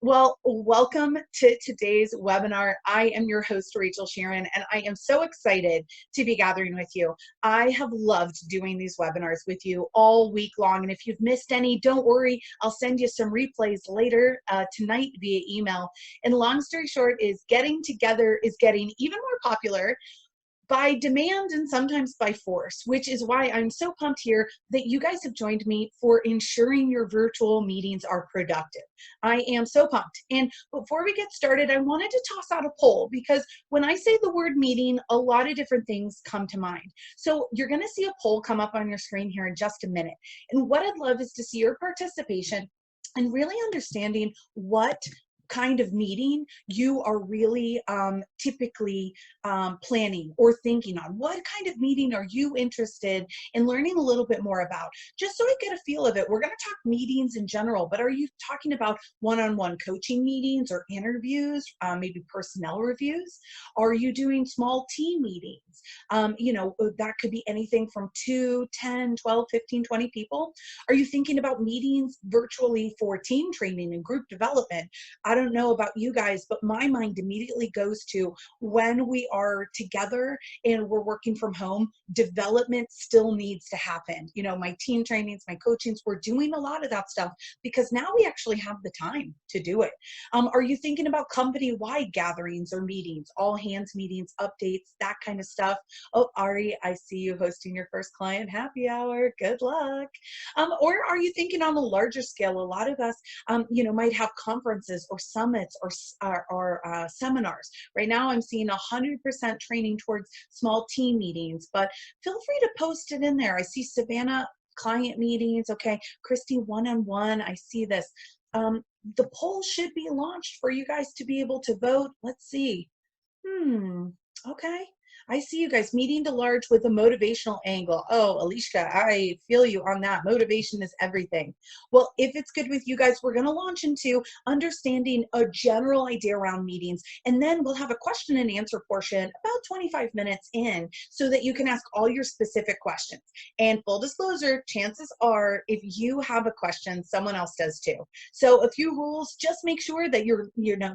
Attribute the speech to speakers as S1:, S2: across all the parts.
S1: Well, welcome to today's webinar. I am your host, Rachel Sheerin, and I am so excited to be gathering with you. I have loved doing these webinars with you all week long, and if you've missed any, don't worry. I'll send you some replays later tonight via email. And long story short is getting together is getting even more popular by demand and sometimes by force, which is why I'm so pumped here that you guys have joined me for ensuring your virtual meetings are productive. I am so pumped. And before we get started, I wanted to toss out a poll because when I say the word meeting, a lot of different things come to mind. So you're going to see a poll come up on your screen here in just a minute. And what I'd love is to see your participation and really understanding what kind of meeting you are really typically planning or thinking on. What kind of meeting are you interested in learning a little bit more about? Just so I get a feel of it, we're going to talk meetings in general, but are you talking about one-on-one coaching meetings or interviews, maybe personnel reviews? Are you doing small team meetings? That could be anything from 2, 10, 12, 15, 20 people. Are you thinking about meetings virtually for team training and group development? I don't know about you guys, but my mind immediately goes to when we are together and we're working from home, development still needs to happen. You know, my team trainings, my coachings, we're doing a lot of that stuff because now we actually have the time to do it. Are you thinking about company-wide gatherings or meetings, all hands meetings, updates, that kind of stuff? Oh, Ari, I see you hosting your first client happy hour. Good luck. Or are you thinking on a larger scale? A lot of us, might have conferences or summits or seminars. Right now I'm seeing 100% training towards small team meetings, but feel free to post it in there. I see Savannah client meetings. Okay, Christy one-on-one. I see this. The poll should be launched for you guys to be able to vote. Let's see. Okay. I see you guys meeting to large with a motivational angle. Oh, Alicia, I feel you on that. Motivation is everything. Well, if it's good with you guys, we're going to launch into understanding a general idea around meetings, and then we'll have a question and answer portion about 25 minutes in so that you can ask all your specific questions. And full disclosure, chances are if you have a question, someone else does too. So a few rules, just make sure that you're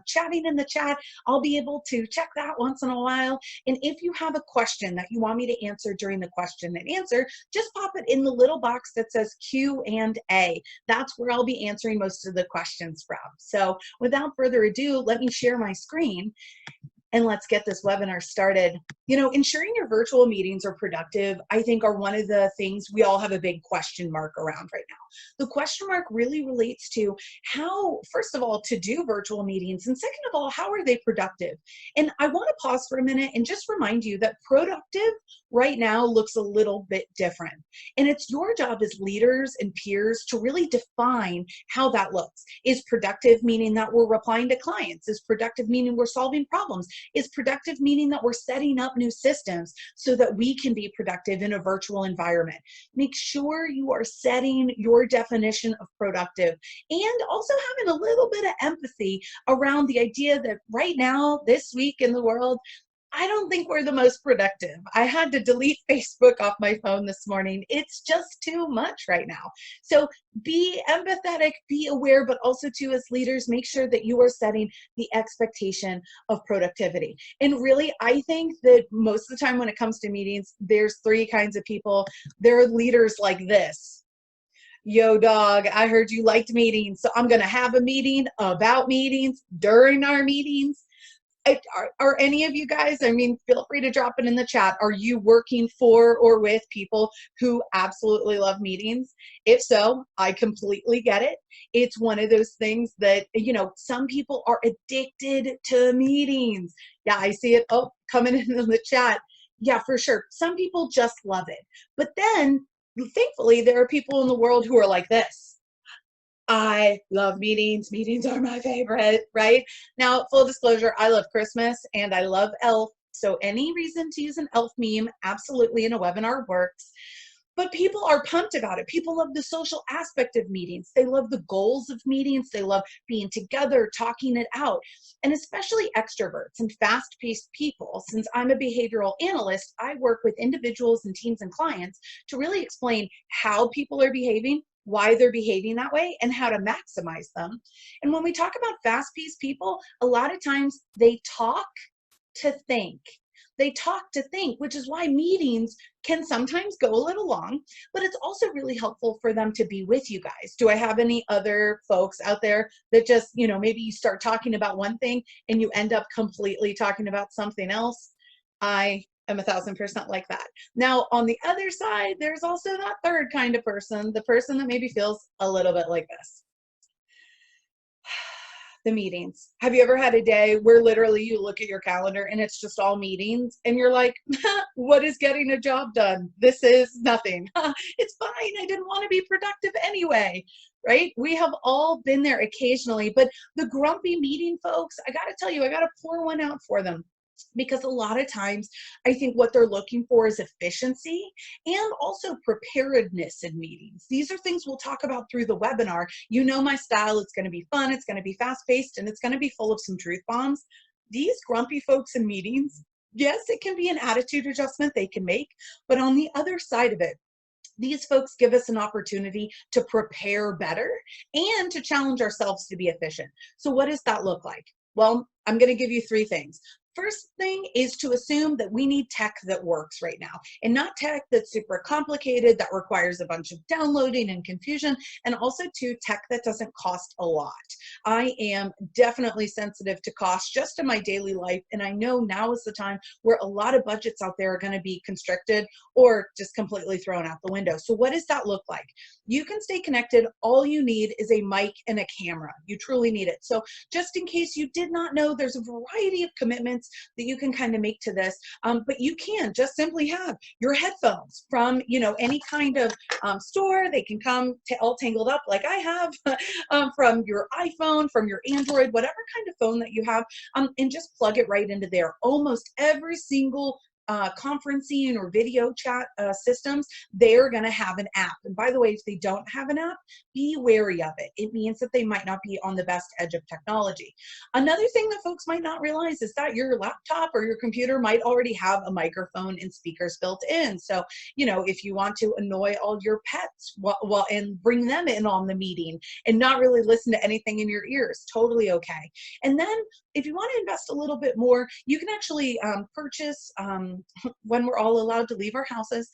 S1: chatting in the chat. I'll be able to check that once in a while. And if you have a question that you want me to answer during the question and answer, just pop it in the little box that says Q&A. That's where I'll be answering most of the questions from. So without further ado, let me share my screen and let's get this webinar started. You know, ensuring your virtual meetings are productive, I think, are one of the things we all have a big question mark around right now. The question mark really relates to how, first of all, to do virtual meetings, and second of all, how are they productive? And I want to pause for a minute and just remind you that productive right now looks a little bit different. And it's your job as leaders and peers to really define how that looks. Is productive meaning that we're replying to clients? Is productive meaning we're solving problems? Is productive meaning that we're setting up new systems so that we can be productive in a virtual environment? Make sure you are setting your definition of productive and also having a little bit of empathy around the idea that right now, this week in the world, I don't think we're the most productive. I had to delete Facebook off my phone this morning. It's just too much right now. So be empathetic, be aware, but also too as leaders, make sure that you are setting the expectation of productivity. And really, I think that most of the time when it comes to meetings, there's three kinds of people. There are leaders like this. Yo, dog, I heard you liked meetings, so I'm going to have a meeting about meetings during our meetings. Are any of you guys, I mean, feel free to drop it in the chat. Are you working for or with people who absolutely love meetings? If so, I completely get it. It's one of those things that, some people are addicted to meetings. Yeah, I see it. Oh, coming in the chat. Yeah, for sure. Some people just love it. But then, thankfully, there are people in the world who are like this. I love meetings. Meetings are my favorite, right? Now, full disclosure, I love Christmas and I love elf. So any reason to use an elf meme absolutely in a webinar works. But people are pumped about it. People love the social aspect of meetings. They love the goals of meetings. They love being together, talking it out. And especially extroverts and fast-paced people. Since I'm a behavioral analyst, I work with individuals and teams and clients to really explain how people are behaving why they're behaving that way, and how to maximize them. And when we talk about fast-paced people, a lot of times they talk to think. They talk to think, which is why meetings can sometimes go a little long, but it's also really helpful for them to be with you guys. Do I have any other folks out there that just, maybe you start talking about one thing and you end up completely talking about something else? I am 1,000% like that. Now, on the other side, there's also that third kind of person, the person that maybe feels a little bit like this. The meetings. Have you ever had a day where literally you look at your calendar and it's just all meetings and you're like, what is getting a job done? This is nothing. It's fine. I didn't want to be productive anyway, right? We have all been there occasionally, but the grumpy meeting folks, I got to tell you, I got to pour one out for them. Because a lot of times I think what they're looking for is efficiency and also preparedness in meetings. These are things we'll talk about through the webinar. You know my style, it's going to be fun, it's going to be fast-paced, and it's going to be full of some truth bombs. These grumpy folks in meetings, yes, it can be an attitude adjustment they can make, but on the other side of it, these folks give us an opportunity to prepare better and to challenge ourselves to be efficient. So what does that look like? Well, I'm going to give you 3 things. First thing is to assume that we need tech that works right now, and not tech that's super complicated, that requires a bunch of downloading and confusion, and also to tech that doesn't cost a lot. I am definitely sensitive to cost just in my daily life, and I know now is the time where a lot of budgets out there are going to be constricted or just completely thrown out the window. So what does that look like? You can stay connected. All you need is a mic and a camera. You truly need it. So just in case you did not know, there's a variety of commitments that you can kind of make to this, but you can just simply have your headphones from any kind of store. They can come all tangled up like I have, from your iPhone, from your Android, whatever kind of phone that you have, and just plug it right into there. Almost every single conferencing or video chat systems, they're going to have an app. And by the way, if they don't have an app, be wary of it. It means that they might not be on the best edge of technology. Another thing that folks might not realize is that your laptop or your computer might already have a microphone and speakers built in. So, if you want to annoy all your pets and bring them in on the meeting and not really listen to anything in your ears, totally okay. And then if you want to invest a little bit more, you can actually purchase, when we're all allowed to leave our houses,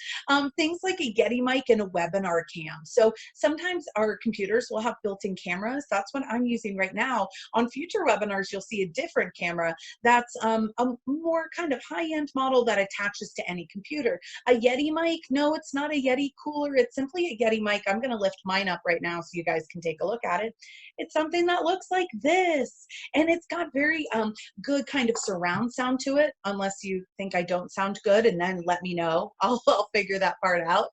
S1: things like a Yeti mic and a webinar cam. So sometimes our computers will have built-in cameras. That's what I'm using right now. On future webinars, you'll see a different camera that's a more kind of high-end model that attaches to any computer. A Yeti mic, no, it's not a Yeti cooler. It's simply a Yeti mic. I'm going to lift mine up right now so you guys can take a look at it. It's something that looks like this, and it's got very good kind of surround sound to it, unless you think I don't sound good, and then let me know. I'll figure that part out.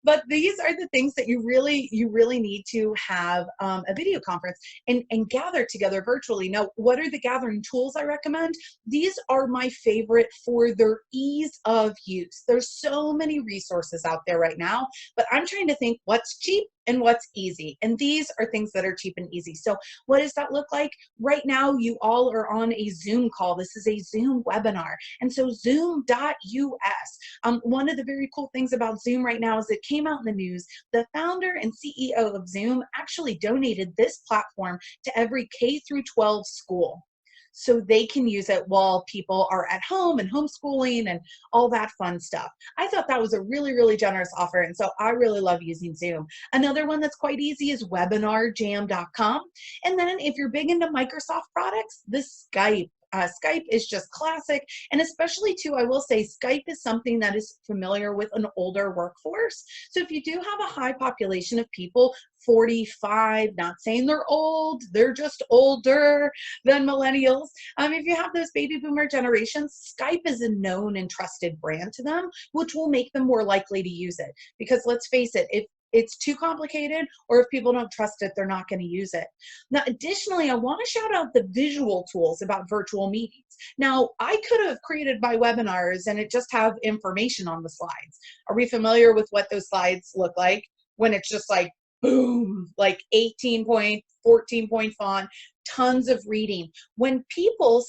S1: But these are the things that you really need to have a video conference and gather together virtually. Now, what are the gathering tools I recommend? These are my favorite for their ease of use. There's so many resources out there right now, but I'm trying to think what's cheap and what's easy. And these are things that are cheap and easy. So what does that look like? Right now, you all are on a Zoom call. This is a Zoom webinar. And so zoom.us. One of the very cool things about Zoom right now is it came out in the news. The founder and CEO of Zoom actually donated this platform to every K through 12 school, so they can use it while people are at home and homeschooling and all that fun stuff. I thought that was a really, really generous offer, and so I really love using Zoom. Another one that's quite easy is webinarjam.com. And then if you're big into Microsoft products, this Skype. Skype is just classic, and especially too, I will say Skype is something that is familiar with an older workforce. So if you do have a high population of people, 45, not saying they're old, they're just older than millennials. If you have those baby boomer generations, Skype is a known and trusted brand to them, which will make them more likely to use it. Because let's face it, if it's too complicated, or if people don't trust it, they're not going to use it. Now, additionally, I want to shout out the visual tools about virtual meetings. Now, I could have created my webinars and it just have information on the slides. Are we familiar with what those slides look like when it's just like, boom, like 18-point, 14-point font, tons of reading? When people,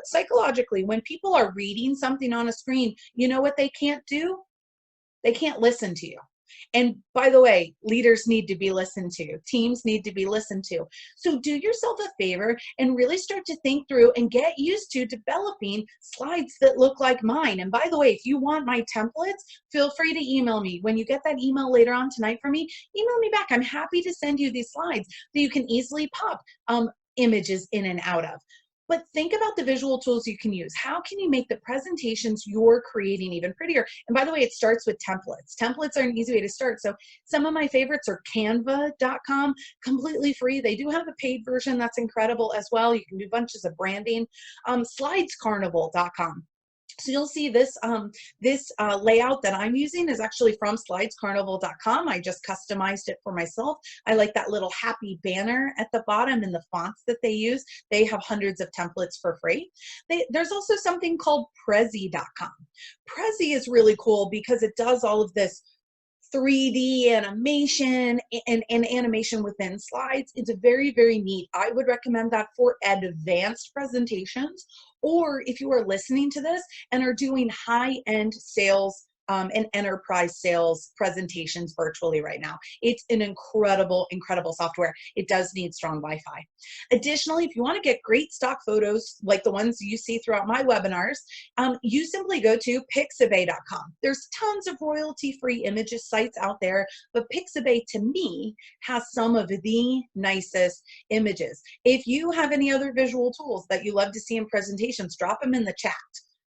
S1: psychologically, when people are reading something on a screen, you know what they can't do? They can't listen to you. And by the way, leaders need to be listened to. Teams need to be listened to. So do yourself a favor and really start to think through and get used to developing slides that look like mine. And by the way, if you want my templates, feel free to email me. When you get that email later on tonight from me, email me back. I'm happy to send you these slides that you can easily pop images in and out of. But think about the visual tools you can use. How can you make the presentations you're creating even prettier? And by the way, it starts with templates. Templates are an easy way to start. So some of my favorites are canva.com, completely free. They do have a paid version that's incredible as well. You can do bunches of branding. Slidescarnival.com. So you'll see this layout that I'm using is actually from slidescarnival.com. I just customized it for myself. I like that little happy banner at the bottom and the fonts that they use. They have hundreds of templates for free. There's also something called Prezi.com. Prezi is really cool because it does all of this 3D animation and animation within slides. It's very, very neat. I would recommend that for advanced presentations, or if you are listening to this and are doing high-end sales and enterprise sales presentations virtually right now. It's an incredible, incredible software. It does need strong Wi-Fi. Additionally, if you want to get great stock photos like the ones you see throughout my webinars, you simply go to pixabay.com. There's tons of royalty-free images sites out there, but Pixabay to me has some of the nicest images. If you have any other visual tools that you love to see in presentations, drop them in the chat.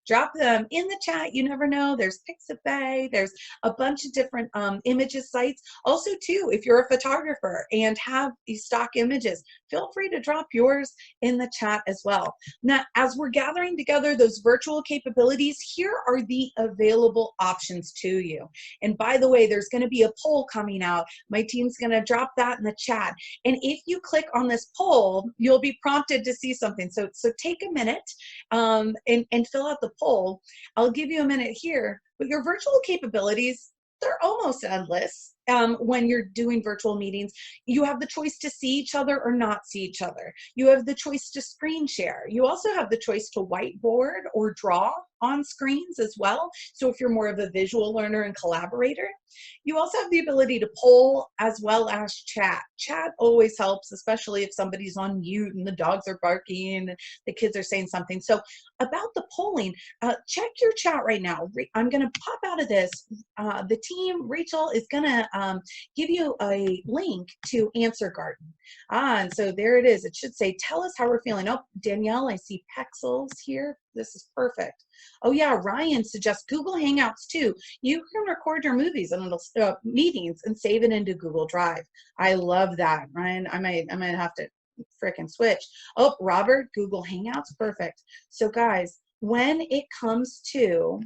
S1: Drop them in the chat. You never know. There's Pixabay. There's a bunch of different images sites. Also, too, if you're a photographer and have these stock images, feel free to drop yours in the chat as well. Now, as we're gathering together those virtual capabilities, here are the available options to you. And by the way, there's going to be a poll coming out. My team's going to drop that in the chat. And if you click on this poll, you'll be prompted to see something. So take a minute and fill out the poll. I'll give you a minute here, but your virtual capabilities, they're almost endless. When you're doing virtual meetings, you have the choice to see each other or not see each other. You have the choice to screen share. You also have the choice to whiteboard or draw on screens as well. So if you're more of a visual learner and collaborator, you also have the ability to poll as well as chat. Chat always helps, especially if somebody's on mute and the dogs are barking and the kids are saying something. So about the polling, check your chat right now. I'm going to pop out of this. The team, Rachel, is going to give you a link to Answer Garden. And so there it is. It should say, tell us how we're feeling. Oh, Danielle, I see Pexels here. This is perfect. Oh yeah, Ryan suggests Google Hangouts too. You can record your movies and it'll meetings and save it into Google Drive. I love that, Ryan. I might have to frickin' switch. Oh, Robert, Google Hangouts, perfect. So guys, when it comes to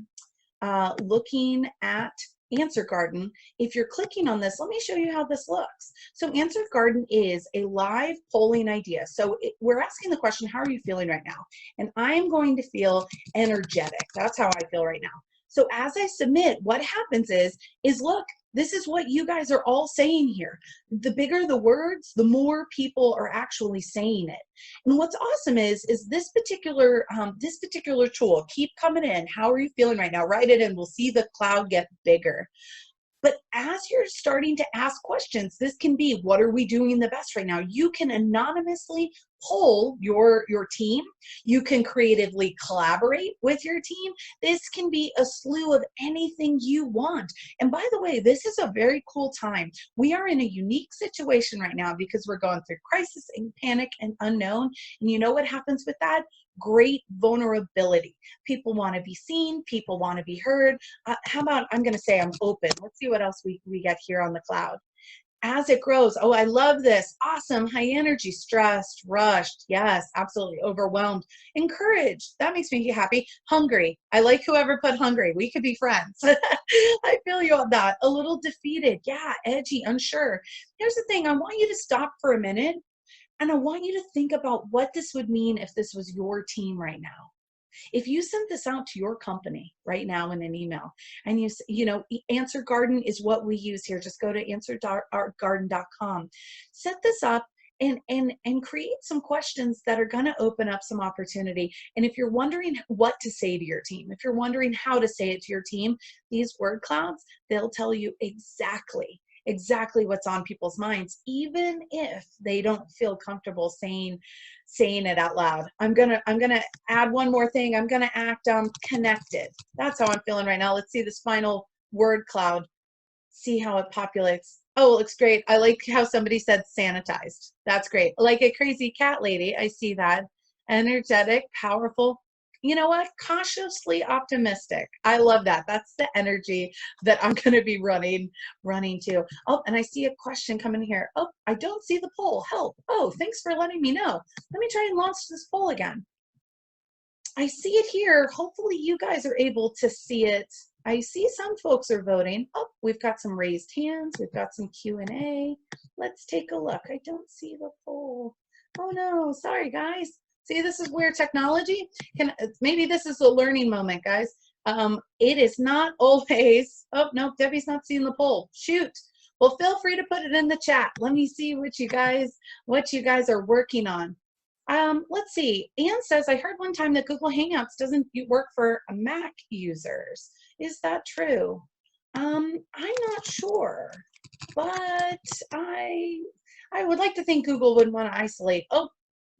S1: looking at Answer Garden, if you're clicking on this, let me show you how this looks. So Answer Garden is a live polling idea. So we're asking the question, how are you feeling right now? And I'm going to feel energetic. That's how I feel right now. So as I submit, what happens is look, this is what you guys are all saying here. The bigger the words, the more people are actually saying it. And what's awesome is this particular tool, keep coming in. How are you feeling right now? Write it in. We'll see the cloud get bigger. But as you're starting to ask questions, this can be, what are we doing the best right now? You can anonymously poll your team. You can creatively collaborate with your team. This can be a slew of anything you want. And by the way, this is a very cool time. We are in a unique situation right now because we're going through crisis and panic and unknown. And you know what happens with that? Great vulnerability. People want to be seen. People want to be heard. How about, I'm going to say I'm open. Let's see what else we get here on the cloud. As it grows, oh, I love this. Awesome, high energy, stressed, rushed. Yes, absolutely, overwhelmed. Encouraged, that makes me happy. Hungry, I like whoever put hungry. We could be friends. I feel you on that. A little defeated, yeah, edgy, unsure. Here's the thing, I want you to stop for a minute and I want you to think about what this would mean if this was your team right now. If you sent this out to your company right now in an email and you know, Answer Garden is what we use here. Just go to answergarden.com. Set this up and create some questions that are going to open up some opportunity. And if you're wondering what to say to your team, if you're wondering how to say it to your team, these word clouds, they'll tell you exactly what's on people's minds, even if they don't feel comfortable saying it out loud. I'm gonna add one more thing. I'm gonna act connected. That's how I'm feeling right now. Let's see this final word cloud. See how it populates. Oh, it looks great. I like how somebody said sanitized. That's great. Like a crazy cat lady. I see that. Energetic, powerful. You know what? Cautiously optimistic. I love that. That's the energy that I'm going to be running to. Oh, and I see a question coming here. Oh, I don't see the poll. Help. Oh, thanks for letting me know. Let me try and launch this poll again. I see it here. Hopefully you guys are able to see it. I see some folks are voting. Oh, we've got some raised hands. We've got some Q&A. Let's take a look. I don't see the poll. Oh no, sorry guys. See, this is where technology can, maybe this is a learning moment, guys. It is not always, oh no, Debbie's not seeing the poll. Shoot. Well, feel free to put it in the chat. Let me see what you guys are working on. Let's see. Anne says, I heard one time that Google Hangouts doesn't work for Mac users. Is that true? I'm not sure, but I would like to think Google would want to isolate. Oh,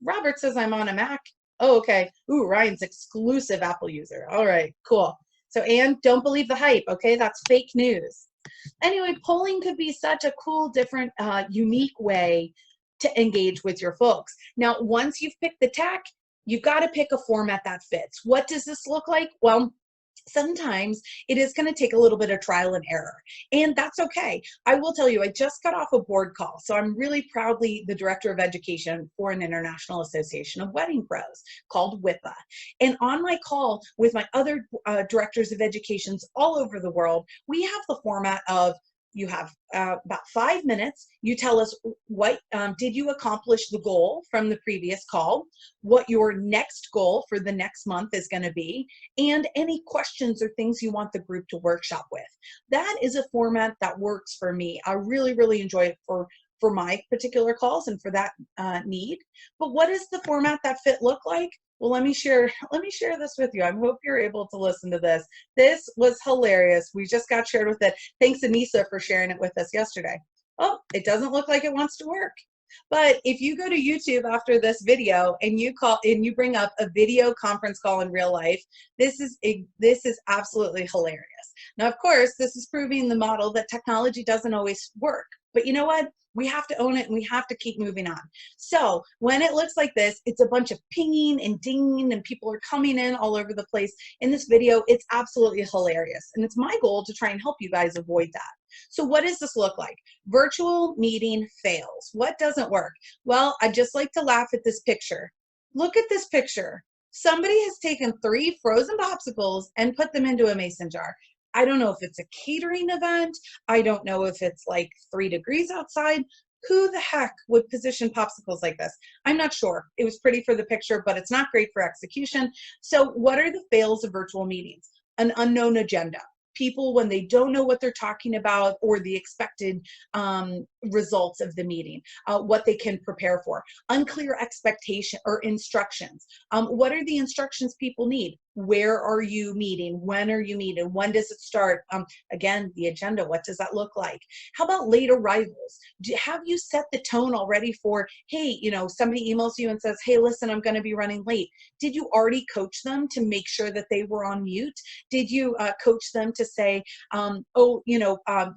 S1: Robert says I'm on a Mac. Oh, okay. Ooh, Ryan's exclusive Apple user. All right, cool. So Anne, don't believe the hype, okay? That's fake news. Anyway, polling could be such a cool, different, unique way to engage with your folks. Now, once you've picked the tack, you've got to pick a format that fits. What does this look like? Well, sometimes it is going to take a little bit of trial and error, and that's okay. I will tell you, I just got off a board call, so I'm really proudly the director of education for an international association of wedding pros called WIPA. And on my call with my other directors of educations all over the world, we have the format of, you have about 5 minutes. You tell us what did you accomplish the goal from the previous call, what your next goal for the next month is going to be, and any questions or things you want the group to workshop with. That is a format that works for me. I really enjoy it for my particular calls and for that need. But what does the format that fit look like? Well, let me share this with you. I hope you're able to listen to this. This was hilarious. We just got shared with it. Thanks, Anissa, for sharing it with us yesterday. Oh, it doesn't look like it wants to work. But if you go to YouTube after this video and you bring up a video conference call in real life, this is absolutely hilarious. Now, of course, this is proving the model that technology doesn't always work. But you know what? We have to own it and we have to keep moving on. So when it looks like this, it's a bunch of pinging and dinging and people are coming in all over the place. In this video, it's absolutely hilarious. And it's my goal to try and help you guys avoid that. So what does this look like? Virtual meeting fails. What doesn't work? Well, I just like to laugh at this picture. Look at this picture. Somebody has taken 3 frozen popsicles and put them into a mason jar. I don't know if it's a catering event. I don't know if it's like 3 degrees outside. Who the heck would position popsicles like this? I'm not sure. It was pretty for the picture, but it's not great for execution. So what are the fails of virtual meetings? An unknown agenda. People, when they don't know what they're talking about or the expected results of the meeting, what they can prepare for. Unclear expectation or instructions. What are the instructions people need? Where are you meeting? When are you meeting? When does it start? Again, the agenda, what does that look like? How about late arrivals? Have you set the tone already for, hey, somebody emails you and says, hey, listen, I'm going to be running late. Did you already coach them to make sure that they were on mute? Did you coach them to say,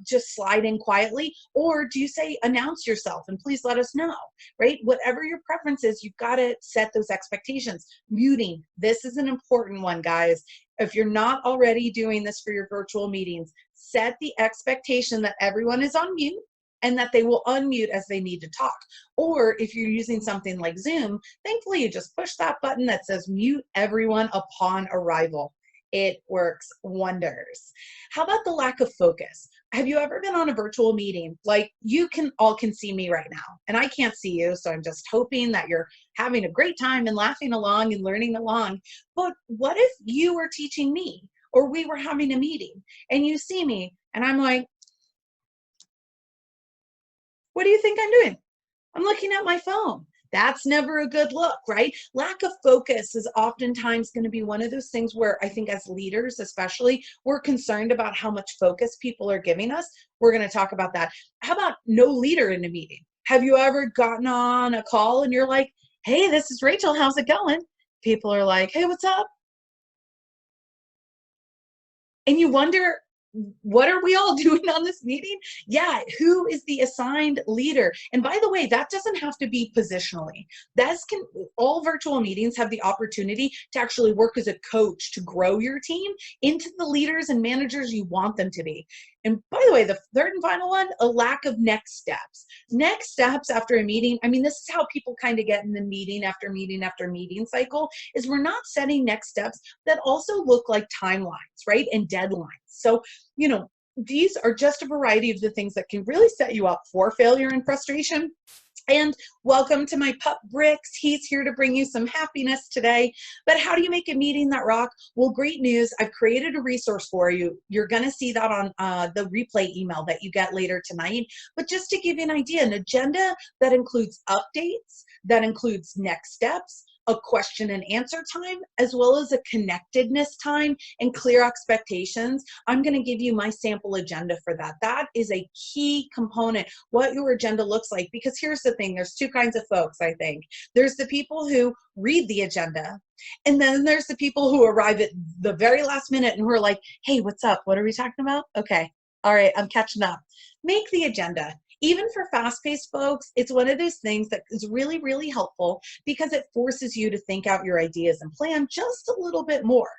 S1: just slide in quietly? Or do you say, announce yourself and please let us know, right? Whatever your preference is, you've got to set those expectations. Muting, this is an important one, guys. If you're not already doing this for your virtual meetings, set the expectation that everyone is on mute and that they will unmute as they need to talk. Or if you're using something like Zoom, thankfully you just push that button that says mute everyone upon arrival. It works wonders. How about the lack of focus? Have you ever been on a virtual meeting? Like you all can see me right now and I can't see you. So I'm just hoping that you're having a great time and laughing along and learning along. But what if you were teaching me or we were having a meeting and you see me and I'm like, what do you think I'm doing? I'm looking at my phone. That's never a good look, right? Lack of focus is oftentimes going to be one of those things where I think as leaders, especially, we're concerned about how much focus people are giving us. We're going to talk about that. How about no leader in a meeting? Have you ever gotten on a call and you're like, hey, this is Rachel, how's it going? People are like, hey, what's up? And you wonder, what are we all doing on this meeting? Yeah, who is the assigned leader? And by the way, that doesn't have to be positionally. All virtual meetings have the opportunity to actually work as a coach to grow your team into the leaders and managers you want them to be. And by the way, the third and final one, a lack of next steps. Next steps after a meeting, I mean, this is how people kind of get in the meeting after meeting after meeting cycle, is we're not setting next steps that also look like timelines, right? And deadlines. So, these are just a variety of the things that can really set you up for failure and frustration. And welcome to my pup Bricks. He's here to bring you some happiness today. But how do you make a meeting that rock? Well, great news. I've created a resource for you. You're going to see that on the replay email that you get later tonight. But just to give you an idea, an agenda that includes updates, that includes next steps, a question and answer time, as well as a connectedness time and clear expectations. I'm going to give you my sample agenda for that. That is a key component, what your agenda looks like, because here's the thing, there's two kinds of folks, I think. There's the people who read the agenda, and then there's the people who arrive at the very last minute and who are like, hey, what's up? What are we talking about? Okay. All right, I'm catching up. Make the agenda. Even for fast-paced folks, it's one of those things that is really, really helpful because it forces you to think out your ideas and plan just a little bit more.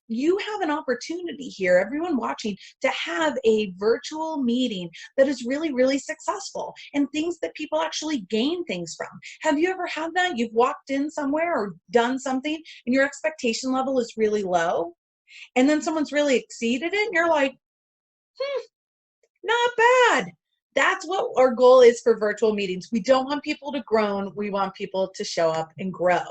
S1: You have an opportunity here, everyone watching, to have a virtual meeting that is really, really successful and things that people actually gain things from. Have you ever had that? You've walked in somewhere or done something and your expectation level is really low, and then someone's really exceeded it and you're like, not bad. That's what our goal is for virtual meetings. We don't want people to groan. We want people to show up and grow.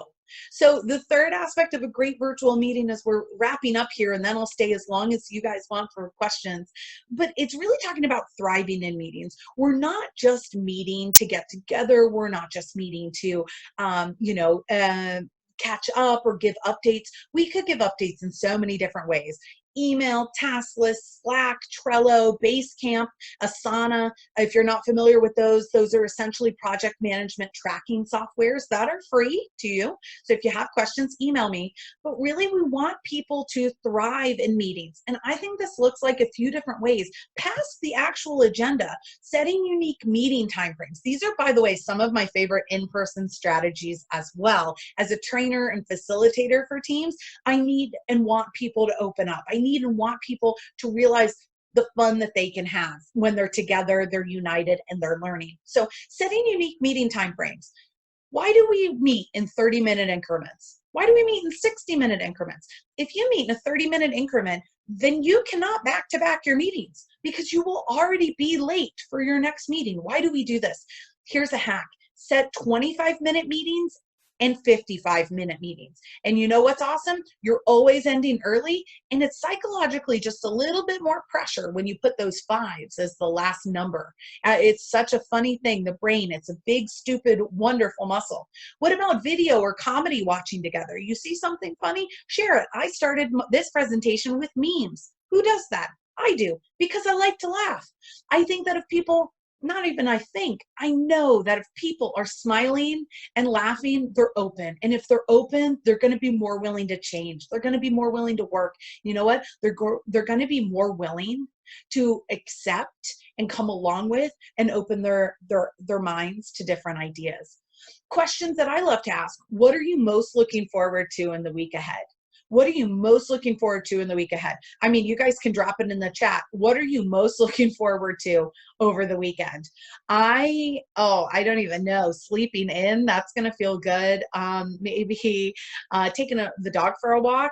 S1: So the third aspect of a great virtual meeting is we're wrapping up here, and then I'll stay as long as you guys want for questions. But it's really talking about thriving in meetings. We're not just meeting to get together. We're not just meeting to, catch up or give updates. We could give updates in so many different ways. Email, task list, Slack, Trello, Basecamp, Asana. If you're not familiar with those are essentially project management tracking softwares that are free to you. So if you have questions, email me. But really, we want people to thrive in meetings. And I think this looks like a few different ways. Past the actual agenda, setting unique meeting timeframes. These are, by the way, some of my favorite in-person strategies as well. As a trainer and facilitator for teams, I need and want people to open up. I need and want people to realize the fun that they can have when they're together, they're united, and they're learning. So setting unique meeting timeframes. Why do we meet in 30-minute increments? Why do we meet in 60-minute increments? If you meet in a 30-minute increment, then you cannot back-to-back your meetings because you will already be late for your next meeting. Why do we do this? Here's a hack. Set 25-minute meetings and 55-minute meetings. And you know what's awesome? You're always ending early, and it's psychologically just a little bit more pressure when you put those fives as the last number. It's such a funny thing, the brain. It's a big, stupid, wonderful muscle. What about video or comedy watching together? You see something funny? Share it. I started this presentation with memes. Who does that? I do, because I like to laugh. I think that if people not even I know that if people are smiling and laughing, they're open. And if they're open, they're going to be more willing to change. They're going to be more willing to work. You know what? They're going to be more willing to accept and come along with and open their minds to different ideas. Questions that I love to ask: what are you most looking forward to in the week ahead? What are you most looking forward to in the week ahead? I mean, you guys can drop it in the chat. What are you most looking forward to over the weekend? I don't even know. Sleeping in, that's going to feel good. Maybe taking the dog for a walk.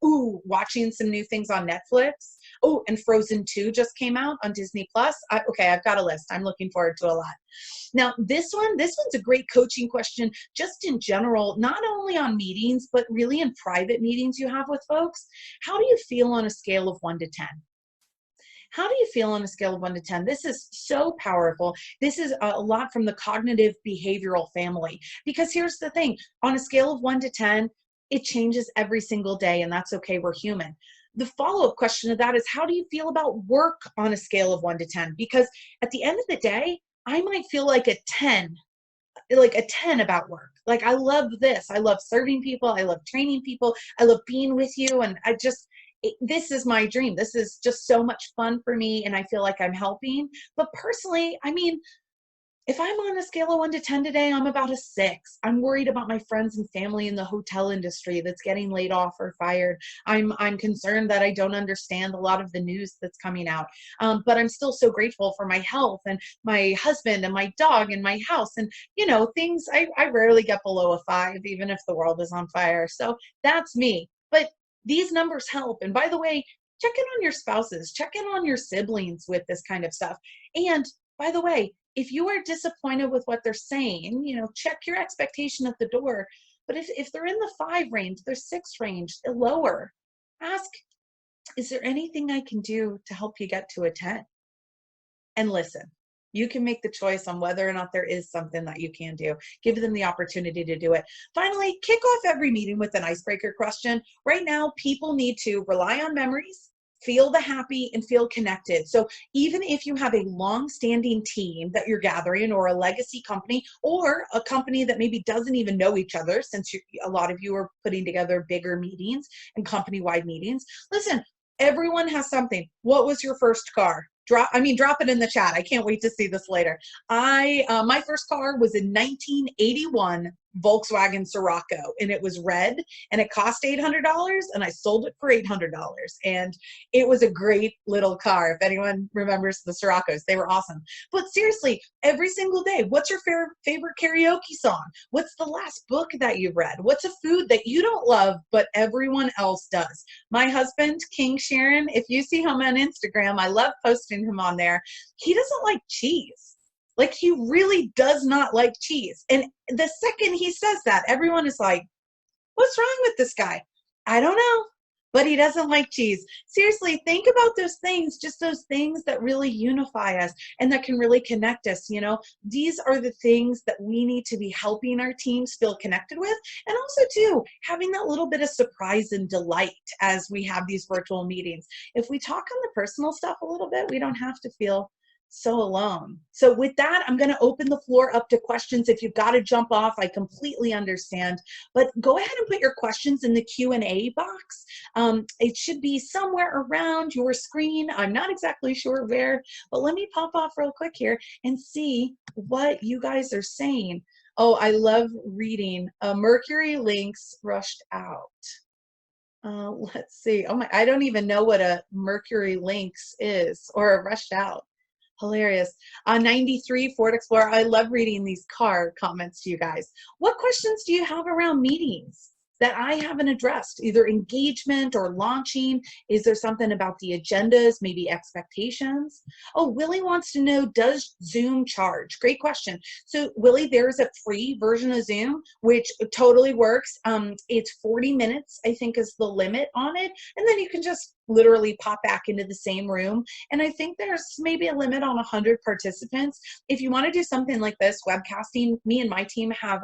S1: Watching some new things on Netflix. Oh, and Frozen 2 just came out on Disney Plus. Okay, I've got a list. I'm looking forward to a lot. Now, this one's a great coaching question, just in general, not only on meetings, but really in private meetings you have with folks. How do you feel on a scale of 1 to 10? How do you feel on a scale of 1 to 10? This is so powerful. This is a lot from the cognitive behavioral family, because here's the thing, on a scale of 1 to 10, it changes every single day, and that's okay. We're human. The follow-up question to that is, how do you feel about work on a scale of 1 to 10? Because at the end of the day, I might feel like a 10 about work. Like, I love this. I love serving people. I love training people. I love being with you. And this is my dream. This is just so much fun for me. And I feel like I'm helping. But personally, I mean, if I'm on a scale of 1 to 10 today, I'm about a 6. I'm worried about my friends and family in the hotel industry that's getting laid off or fired. I'm concerned that I don't understand a lot of the news that's coming out. But I'm still so grateful for my health and my husband and my dog and my house. And, things, I rarely get below a 5, even if the world is on fire. So that's me. But these numbers help. And by the way, check in on your spouses, check in on your siblings with this kind of stuff. And by the way, if you are disappointed with what they're saying, check your expectation at the door. But if they're in the 5 range, they're 6 range, lower, ask, is there anything I can do to help you get to a 10? And listen, you can make the choice on whether or not there is something that you can do. Give them the opportunity to do it. Finally, kick off every meeting with an icebreaker question. Right now, people need to rely on memories, feel the happy, and feel connected. So even if you have a long-standing team that you're gathering, or a legacy company, or a company that maybe doesn't even know each other, since a lot of you are putting together bigger meetings and company-wide meetings, listen, everyone has something. What was your first car? Drop it in the chat. I can't wait to see this later. My first car was a 1981 Volkswagen Scirocco, and it was red, and it cost $800, and I sold it for $800. And it was a great little car. If anyone remembers the Siroccos, they were awesome. But seriously, every single day, what's your favorite karaoke song? What's the last book that you read? What's a food that you don't love, but everyone else does? My husband, King Sheerin, if you see him on Instagram, I love posting him on there. He doesn't like cheese. Like, he really does not like cheese. And the second he says that, everyone is like, what's wrong with this guy? I don't know, but he doesn't like cheese. Seriously, think about those things, just those things that really unify us and that can really connect us. These are the things that we need to be helping our teams feel connected with. And also too, having that little bit of surprise and delight as we have these virtual meetings. If we talk on the personal stuff a little bit, we don't have to feel so alone. So with that, I'm going to open the floor up to questions. If you've got to jump off, I completely understand, but go ahead and put your questions in the Q&A box. It should be somewhere around your screen. I'm not exactly sure where, but let me pop off real quick here and see what you guys are saying. Oh, I love reading. Mercury Lynx rushed out. Let's see. Oh my, I don't even know what a Mercury Lynx is, or a rushed out. Hilarious. 93 Ford Explorer. I love reading these car comments to you guys. What questions do you have around meetings that I haven't addressed? Either engagement or launching. Is there something about the agendas, maybe expectations? Oh, Willie wants to know, does Zoom charge? Great question. So Willie, there's a free version of Zoom, which totally works. It's 40 minutes, I think, is the limit on it. And then you can just literally pop back into the same room. And I think there's maybe a limit on 100 participants. If you want to do something like this, webcasting, me and my team have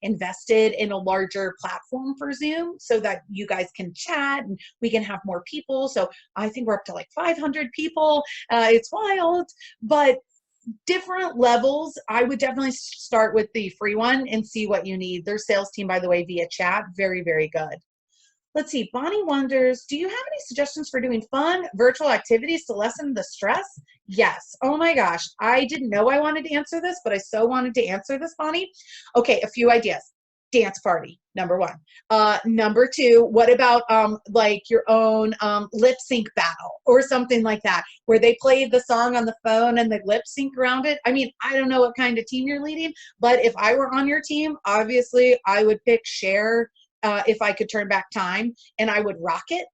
S1: invested in a larger platform for Zoom so that you guys can chat and we can have more people. So I think we're up to like 500 people. It's wild, but different levels. I would definitely start with the free one and see what you need. Their sales team, by the way, via chat, very, very good. Let's see, Bonnie wonders, do you have any suggestions for doing fun virtual activities to lessen the stress? Yes. Oh my gosh, I didn't know I wanted to answer this, but I so wanted to answer this, Bonnie. Okay, a few ideas. Dance party, number 1. Number 2, what about like your own lip sync battle or something like that, where they play the song on the phone and they lip sync around it? I mean, I don't know what kind of team you're leading, but if I were on your team, obviously I would pick Cher, if I could turn back time, and I would rock it.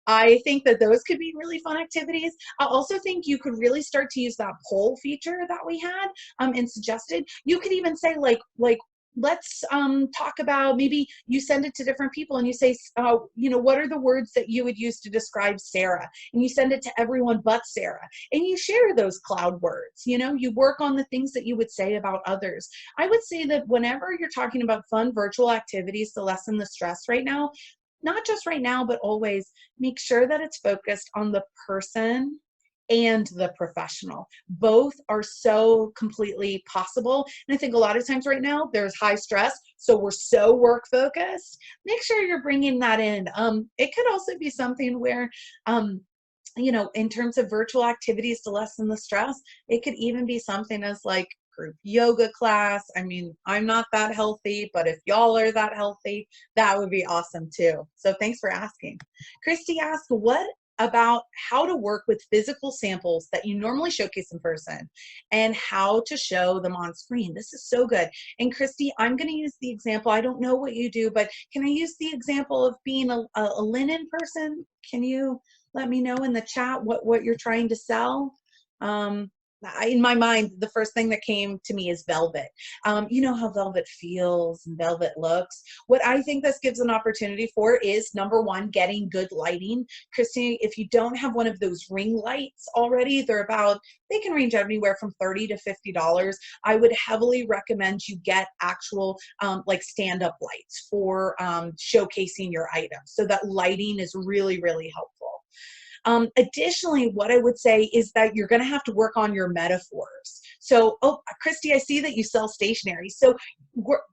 S1: I think that those could be really fun activities. I also think you could really start to use that poll feature that we had and suggested. You could even say like let's talk about, maybe you send it to different people and you say, what are the words that you would use to describe Sarah? And you send it to everyone but Sarah. And you share those cloud words. You work on the things that you would say about others. I would say that whenever you're talking about fun virtual activities to lessen the stress right now, not just right now, but always, make sure that it's focused on the person and the professional. Both are so completely possible. And I think a lot of times right now there's high stress, so we're so work focused. Make sure you're bringing that in. It could also be something where, in terms of virtual activities to lessen the stress, it could even be something as like group yoga class. I mean, I'm not that healthy, but if y'all are that healthy, that would be awesome too. So thanks for asking. Christy asked, what about how to work with physical samples that you normally showcase in person and how to show them on screen? This is so good. And Christy, I'm going to use the example. I don't know what you do, but can I use the example of being a linen person? Can you let me know in the chat what you're trying to sell? In my mind, the first thing that came to me is velvet. You know how velvet feels and velvet looks. What I think this gives an opportunity for is, number one, getting good lighting. Christine, if you don't have one of those ring lights already, they can range anywhere from $30 to $50. I would heavily recommend you get actual like stand-up lights for showcasing your items. So that lighting is really, really helpful. Additionally, what I would say is that you're going to have to work on your metaphors. So, Christy, I see that you sell stationery. So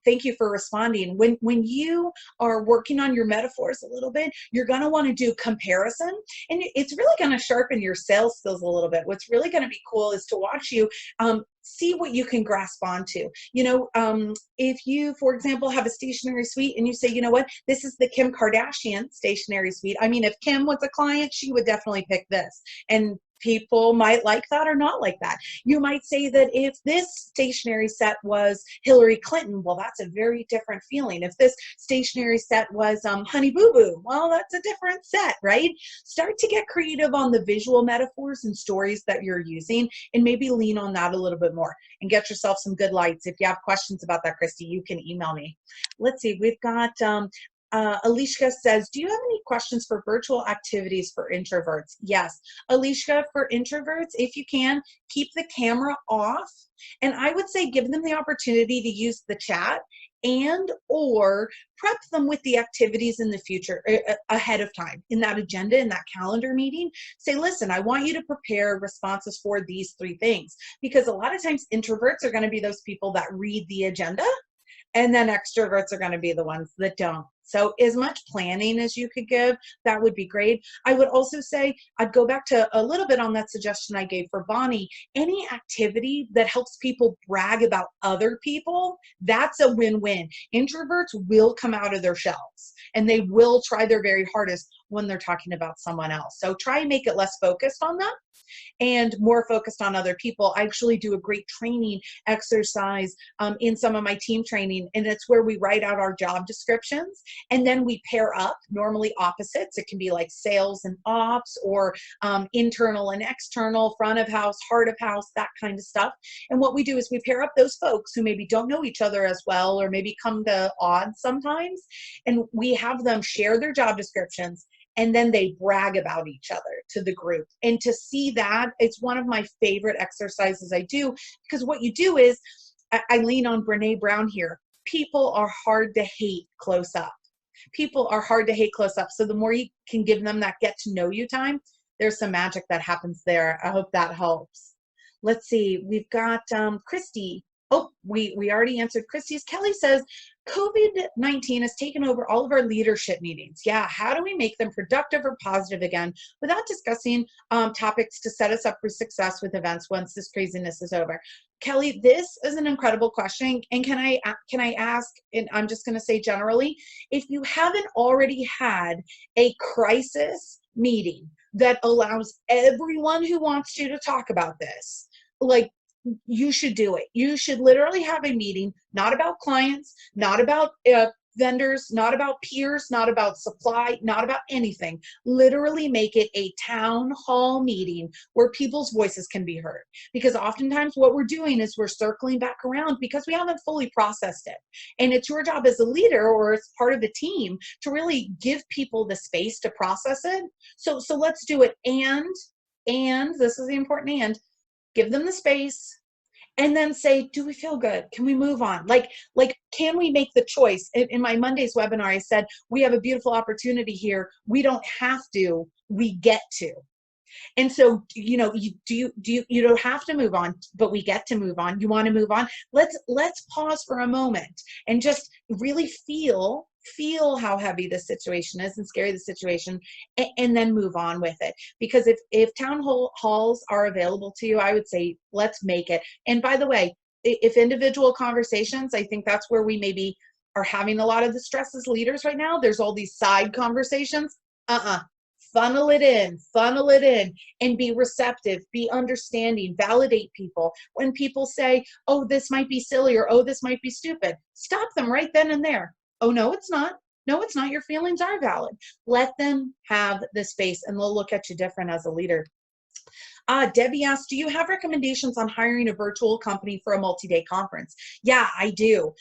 S1: thank you for responding. When you are working on your metaphors a little bit, you're going to want to do comparison, and it's really going to sharpen your sales skills a little bit. What's really going to be cool is to watch you see what you can grasp onto. If you, for example, have a stationery suite and you say, you know what, this is the Kim Kardashian stationery suite. I mean, if Kim was a client, she would definitely pick this. And people might like that or not like that. You might say that if this stationery set was Hillary Clinton, well, that's a very different feeling. If this stationery set was Honey Boo Boo, well, that's a different set, right? Start to get creative on the visual metaphors and stories that you're using, and maybe lean on that a little bit more and get yourself some good lights. If you have questions about that, Christy, you can email me. Let's see, we've got Alicia says, do you have any questions for virtual activities for introverts? Yes, Alicia, for introverts, if you can, keep the camera off. And I would say give them the opportunity to use the chat and or prep them with the activities in the future ahead of time in that agenda, in that calendar meeting. Say, listen, I want you to prepare responses for these 3 things, because a lot of times introverts are going to be those people that read the agenda, and then extroverts are going to be the ones that don't. So as much planning as you could give, that would be great. I would also say, I'd go back to a little bit on that suggestion I gave for Bonnie. Any activity that helps people brag about other people, that's a win-win. Introverts will come out of their shells and they will try their very hardest when they're talking about someone else. So try and make it less focused on them and more focused on other people. I actually do a great training exercise in some of my team training, and it's where we write out our job descriptions, and then we pair up, normally opposites. It can be like sales and ops, or internal and external, front of house, heart of house, that kind of stuff. And what we do is we pair up those folks who maybe don't know each other as well, or maybe come to odds sometimes, and we have them share their job descriptions, and then they brag about each other to the group. And to see that, it's one of my favorite exercises I do, because what you do is, I lean on Brene Brown here, people are hard to hate close up. People are hard to hate close up. So the more you can give them that get to know you time, there's some magic that happens there. I hope that helps. Let's see, we've got Christy. Oh, we already answered Christy's. Kelly says, COVID-19 has taken over all of our leadership meetings. Yeah, how do we make them productive or positive again without discussing topics to set us up for success with events once this craziness is over? Kelly, this is an incredible question. And can I ask, and I'm just going to say generally, if you haven't already had a crisis meeting that allows everyone who wants to talk about this, like, you should do it. You should literally have a meeting, not about clients, not about vendors, not about peers, not about supply, not about anything. Literally make it a town hall meeting where people's voices can be heard. Because oftentimes what we're doing is we're circling back around because we haven't fully processed it. And it's your job as a leader or as part of the team to really give people the space to process it. So let's do it. And this is the important and, give them the space, and then say, do we feel good? Can we move on? Like, can we make the choice? In my Monday's webinar, I said, we have a beautiful opportunity here. We don't have to, we get to. And so, you know, you don't have to move on, but we get to move on. You want to move on? Let's pause for a moment and just really feel how heavy the situation is and scary the situation, and then move on with it. Because if town halls are available to you, I would say let's make it. And by the way, if individual conversations, I think that's where we maybe are having a lot of the stress as leaders right now. There's all these side conversations. Funnel it in, and be receptive, be understanding, validate people. When people say, oh, this might be silly, or oh, this might be stupid, stop them right then and there. Oh, no, it's not. No, it's not. Your feelings are valid. Let them have the space, and they'll look at you different as a leader. Debbie asks, do you have recommendations on hiring a virtual company for a multi-day conference? Yeah, I do.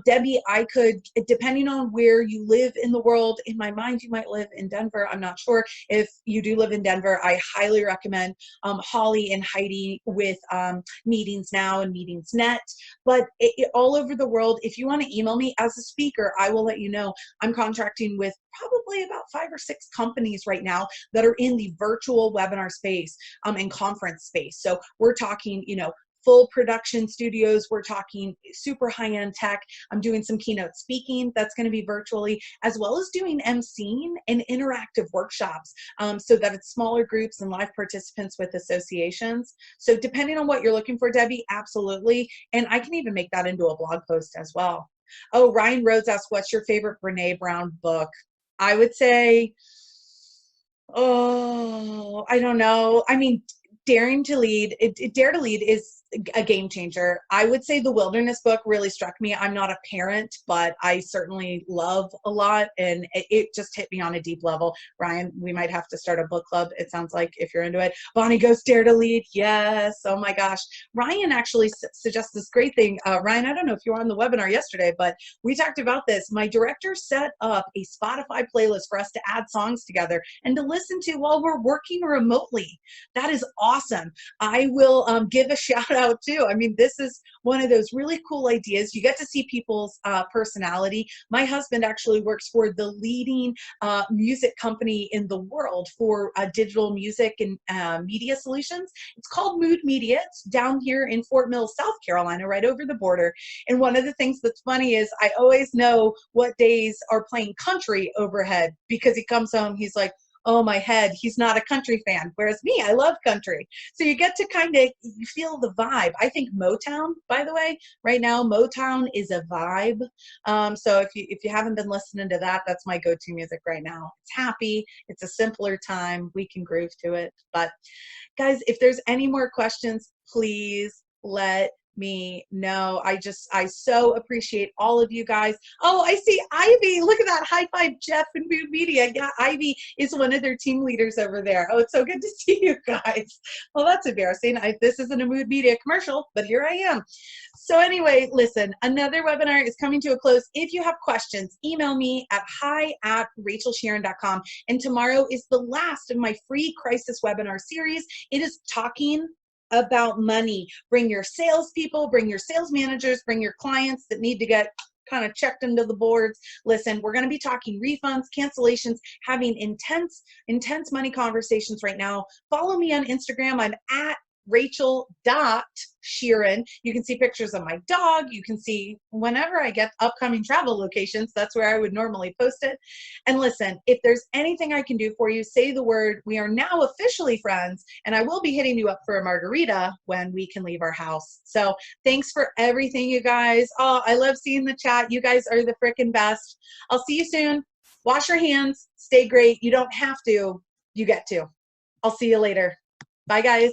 S1: Debbie, I could, depending on where you live in the world, in my mind, you might live in Denver. I'm not sure. If you do live in Denver, I highly recommend Holly and Heidi with Meetings Now and Meetings Net. But all over the world, if you want to email me as a speaker, I will let you know. I'm contracting with probably about 5 or 6 companies right now that are in the virtual webinar space and conference space. So we're talking, you know, full production studios. We're talking super high-end tech. I'm doing some keynote speaking that's going to be virtually, as well as doing emceeing and interactive workshops so that it's smaller groups and live participants with associations. So depending on what you're looking for, Debbie, absolutely. And I can even make that into a blog post as well. Oh, Ryan Rhodes asked, what's your favorite Brene Brown book? I would say, oh, I don't know. I mean, Dare to Lead is a game changer. I would say the Wilderness book really struck me. I'm not a parent, but I certainly love a lot, and it just hit me on a deep level. Ryan, we might have to start a book club, it sounds like, if you're into it. Bonnie Goes Dare to Lead. Yes. Oh my gosh. Ryan actually suggests this great thing. Ryan, I don't know if you were on the webinar yesterday, but we talked about this. My director set up a Spotify playlist for us to add songs together and to listen to while we're working remotely. That is awesome. I will give a shout out too. I mean, this is one of those really cool ideas. You get to see people's personality. My husband actually works for the leading music company in the world for digital music and media solutions. It's called Mood Media. It's down here in Fort Mill, South Carolina, right over the border. And one of the things that's funny is I always know what days are playing country overhead, because he comes home, he's like, oh, my head, he's not a country fan. Whereas me, I love country. So you get to kind of, you feel the vibe. I think Motown, by the way, right now, Motown is a vibe. So if you haven't been listening to that, that's my go-to music right now. It's happy. It's a simpler time. We can groove to it. But guys, if there's any more questions, please let me know. I so appreciate all of you guys. Oh, I see Ivy. Look at that. High five, Jeff and Mood Media. Yeah, Ivy is one of their team leaders over there. Oh, it's so good to see you guys. Well, that's embarrassing. This isn't a Mood Media commercial, but here I am. So anyway, listen, another webinar is coming to a close. If you have questions, email me at hi@rachelsheerin.com. And tomorrow is the last of my free crisis webinar series. It is talking about money. Bring your salespeople, bring your sales managers, bring your clients that need to get kind of checked into the boards. Listen, we're going to be talking refunds, cancellations, having intense money conversations right now. Follow me on Instagram. I'm at Rachel.Sheerin. You can see pictures of my dog. You can see whenever I get upcoming travel locations, that's where I would normally post it. And listen, if there's anything I can do for you, say the word. We are now officially friends, and I will be hitting you up for a margarita when we can leave our house. So thanks for everything, you guys. Oh, I love seeing the chat. You guys are the frickin' best. I'll see you soon. Wash your hands. Stay great. You don't have to. You get to. I'll see you later. Bye, guys.